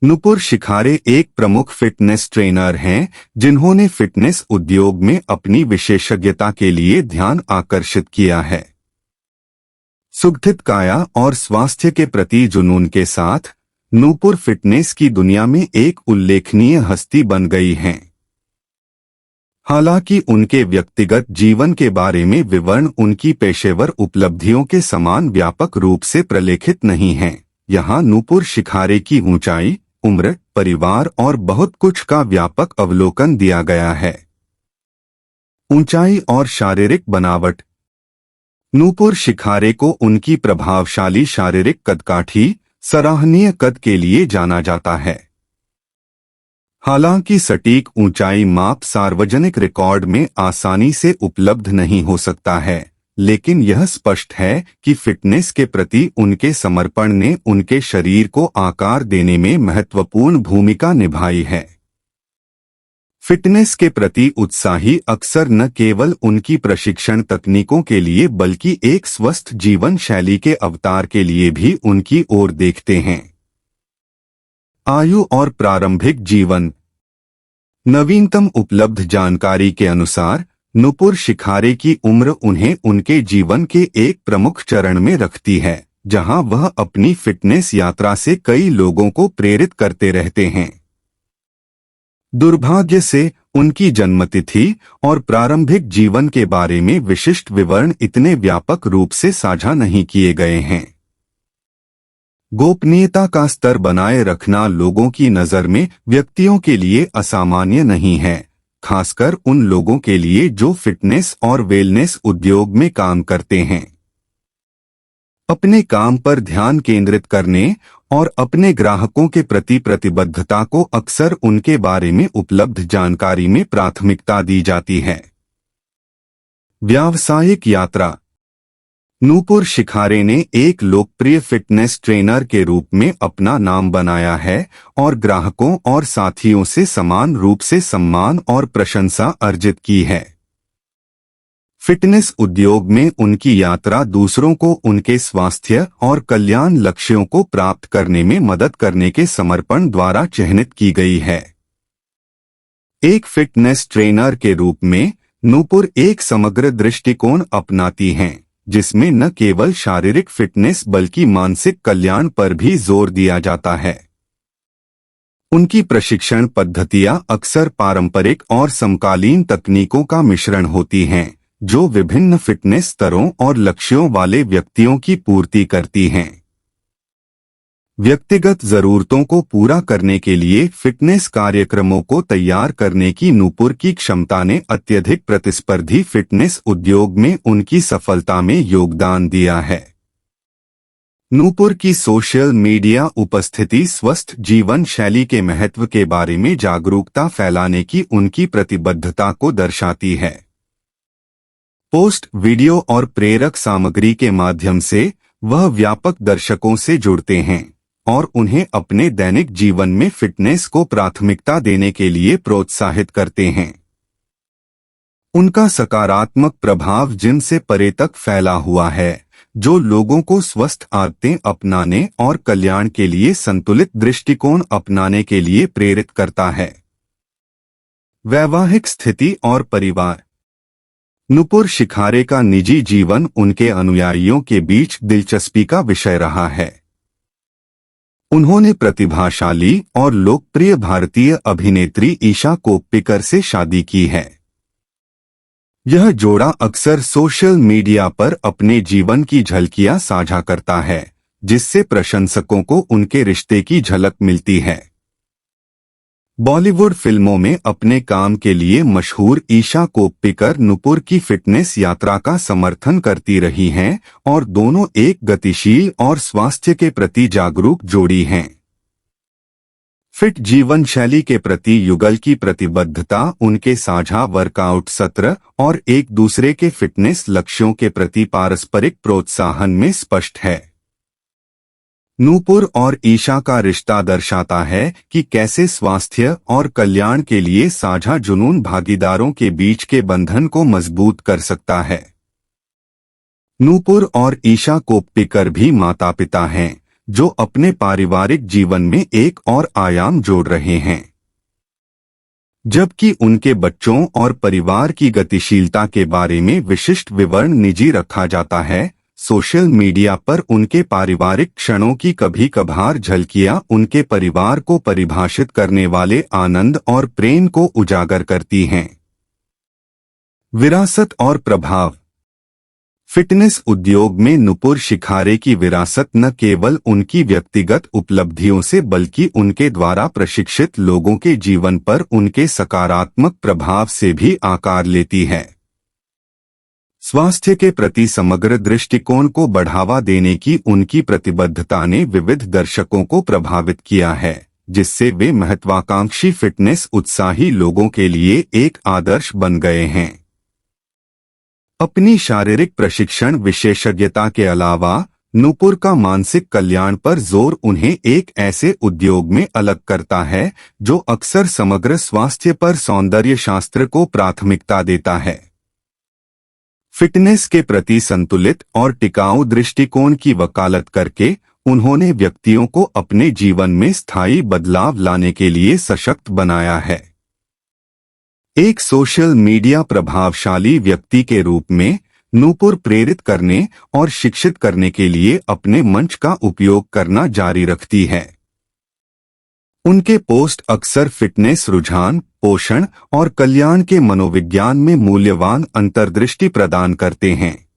नुपुर शिखारे एक प्रमुख fitness trainer हैं जिन्होंने फिटनेस उद्योग में अपनी विशेषज्ञता के लिए ध्यान आकर्षित किया है। सुगठित काया और स्वास्थ्य के प्रति जुनून के साथ नुपुर फिटनेस की दुनिया में एक उल्लेखनीय हस्ती बन गई हैं। हालांकि उनके व्यक्तिगत जीवन के बारे में विवरण उनकी पेशेवर उपलब्धियों के समान व्यापक रूप से प्रलेखित नहीं हैं। यहाँ नुपुर शिखारे की ऊंचाई, उम्र, परिवार और बहुत कुछ का व्यापक अवलोकन दिया गया है। ऊंचाई और शारीरिक बनावट। नुपुर शिखारे को उनकी प्रभावशाली शारीरिक कदकाठी, सराहनीय कद के लिए जाना जाता है। हालांकि सटीक ऊंचाई माप सार्वजनिक रिकॉर्ड में आसानी से उपलब्ध नहीं हो सकता है, लेकिन यह स्पष्ट है कि फिटनेस के प्रति उनके समर्पण ने उनके शरीर को आकार देने में महत्वपूर्ण भूमिका निभाई है। फिटनेस के प्रति उत्साही अक्सर न केवल उनकी प्रशिक्षण तकनीकों के लिए बल्कि एक स्वस्थ जीवन शैली के अवतार के लिए भी उनकी ओर देखते हैं। आयु और प्रारंभिक जीवन। नवीनतम उपलब्ध जानकारी के अनुसार नुपुर शिखारे की उम्र उन्हें उनके जीवन के एक प्रमुख चरण में रखती है, जहां वह अपनी फिटनेस यात्रा से कई लोगों को प्रेरित करते रहते हैं। दुर्भाग्य से उनकी जन्मतिथि और प्रारंभिक जीवन के बारे में विशिष्ट विवरण इतने व्यापक रूप से साझा नहीं किए गए हैं। गोपनीयता का स्तर बनाए रखना लोगों की नज़र में व्यक्तियों के लिए असामान्य नहीं है, खासकर उन लोगों के लिए जो फिटनेस और वेलनेस उद्योग में काम करते हैं। अपने काम पर ध्यान केंद्रित करने और अपने ग्राहकों के प्रति प्रतिबद्धता को अक्सर उनके बारे में उपलब्ध जानकारी में प्राथमिकता दी जाती है। व्यावसायिक यात्रा। नुपुर शिखारे ने एक लोकप्रिय फिटनेस ट्रेनर के रूप में अपना नाम बनाया है और ग्राहकों और साथियों से समान रूप से सम्मान और प्रशंसा अर्जित की है। फिटनेस उद्योग में उनकी यात्रा दूसरों को उनके स्वास्थ्य और कल्याण लक्ष्यों को प्राप्त करने में मदद करने के समर्पण द्वारा चिह्नित की गई है। एक फिटनेस ट्रेनर के रूप में नुपुर एक समग्र दृष्टिकोण अपनाती हैं, जिसमें न केवल शारीरिक फिटनेस बल्कि मानसिक कल्याण पर भी जोर दिया जाता है। उनकी प्रशिक्षण पद्धतियां अक्सर पारंपरिक और समकालीन तकनीकों का मिश्रण होती हैं, जो विभिन्न फिटनेस स्तरों और लक्ष्यों वाले व्यक्तियों की पूर्ति करती हैं। व्यक्तिगत जरूरतों को पूरा करने के लिए फिटनेस कार्यक्रमों को तैयार करने की नुपुर की क्षमता ने अत्यधिक प्रतिस्पर्धी फिटनेस उद्योग में उनकी सफलता में योगदान दिया है। नुपुर की सोशल मीडिया उपस्थिति स्वस्थ जीवन शैली के महत्व के बारे में जागरूकता फैलाने की उनकी प्रतिबद्धता को दर्शाती है। पोस्ट, वीडियो और प्रेरक सामग्री के माध्यम से वह व्यापक दर्शकों से जुड़ते हैं और उन्हें अपने दैनिक जीवन में फिटनेस को प्राथमिकता देने के लिए प्रोत्साहित करते हैं। उनका सकारात्मक प्रभाव जिम से परे तक फैला हुआ है, जो लोगों को स्वस्थ आदतें अपनाने और कल्याण के लिए संतुलित दृष्टिकोण अपनाने के लिए प्रेरित करता है। वैवाहिक स्थिति और परिवार। नुपुर शिखारे का निजी जीवन उनके अनुयायियों के बीच दिलचस्पी का विषय रहा है। उन्होंने प्रतिभाशाली और लोकप्रिय भारतीय अभिनेत्री ईशा कोप्पिकर से शादी की है। यह जोड़ा अक्सर सोशल मीडिया पर अपने जीवन की झलकियां साझा करता है, जिससे प्रशंसकों को उनके रिश्ते की झलक मिलती है। बॉलीवुड फिल्मों में अपने काम के लिए मशहूर ईशा कोप्पिकर नुपुर की फिटनेस यात्रा का समर्थन करती रही हैं और दोनों एक गतिशील और स्वास्थ्य के प्रति जागरूक जोड़ी हैं। फिट जीवन शैली के प्रति युगल की प्रतिबद्धता उनके साझा वर्कआउट सत्र और एक दूसरे के फिटनेस लक्ष्यों के प्रति पारस्परिक प्रोत्साहन में स्पष्ट है। नुपुर और ईशा का रिश्ता दर्शाता है कि कैसे स्वास्थ्य और कल्याण के लिए साझा जुनून भागीदारों के बीच के बंधन को मजबूत कर सकता है। नुपुर और ईशा कोप्पिकर भी माता पिता हैं, जो अपने पारिवारिक जीवन में एक और आयाम जोड़ रहे हैं। जबकि उनके बच्चों और परिवार की गतिशीलता के बारे में विशिष्ट विवरण निजी रखा जाता है, सोशल मीडिया पर उनके पारिवारिक क्षणों की कभी कभार झलकियां उनके परिवार को परिभाषित करने वाले आनंद और प्रेम को उजागर करती हैं। विरासत और प्रभाव। फिटनेस उद्योग में नुपुर शिखारे की विरासत न केवल उनकी व्यक्तिगत उपलब्धियों से बल्कि उनके द्वारा प्रशिक्षित लोगों के जीवन पर उनके सकारात्मक प्रभाव से भी आकार लेती है। स्वास्थ्य के प्रति समग्र दृष्टिकोण को बढ़ावा देने की उनकी प्रतिबद्धता ने विविध दर्शकों को प्रभावित किया है, जिससे वे महत्वाकांक्षी फिटनेस उत्साही लोगों के लिए एक आदर्श बन गए हैं। अपनी शारीरिक प्रशिक्षण विशेषज्ञता के अलावा नुपुर का मानसिक कल्याण पर जोर उन्हें एक ऐसे उद्योग में अलग करता है जो अक्सर समग्र स्वास्थ्य पर सौंदर्य शास्त्र को प्राथमिकता देता है। फिटनेस के प्रति संतुलित और टिकाऊ दृष्टिकोण की वकालत करके उन्होंने व्यक्तियों को अपने जीवन में स्थायी बदलाव लाने के लिए सशक्त बनाया है। एक सोशल मीडिया प्रभावशाली व्यक्ति के रूप में नुपुर प्रेरित करने और शिक्षित करने के लिए अपने मंच का उपयोग करना जारी रखती है। उनके पोस्ट अक्सर फिटनेस रुझान, पोषण और कल्याण के मनोविज्ञान में मूल्यवान अंतर्दृष्टि प्रदान करते हैं।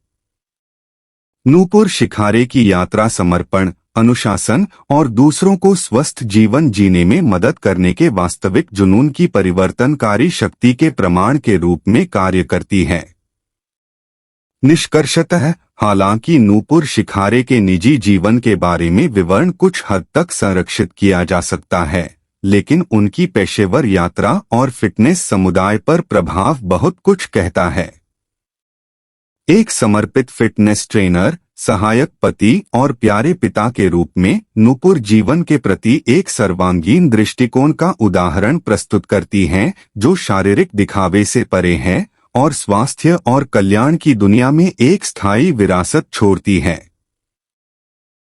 नुपुर शिखारे की यात्रा समर्पण, अनुशासन और दूसरों को स्वस्थ जीवन जीने में मदद करने के वास्तविक जुनून की परिवर्तनकारी शक्ति के प्रमाण के रूप में कार्य करती है। निष्कर्षतः, हालांकि नुपुर शिखारे के निजी जीवन के बारे में विवरण कुछ हद तक संरक्षित किया जा सकता है, लेकिन उनकी पेशेवर यात्रा और फिटनेस समुदाय पर प्रभाव बहुत कुछ कहता है। एक समर्पित फिटनेस ट्रेनर, सहायक पति और प्यारे पिता के रूप में नुपुर जीवन के प्रति एक सर्वांगीण दृष्टिकोण का उदाहरण प्रस्तुत करती हैं, जो शारीरिक दिखावे से परे है और स्वास्थ्य और कल्याण की दुनिया में एक स्थायी विरासत छोड़ती है।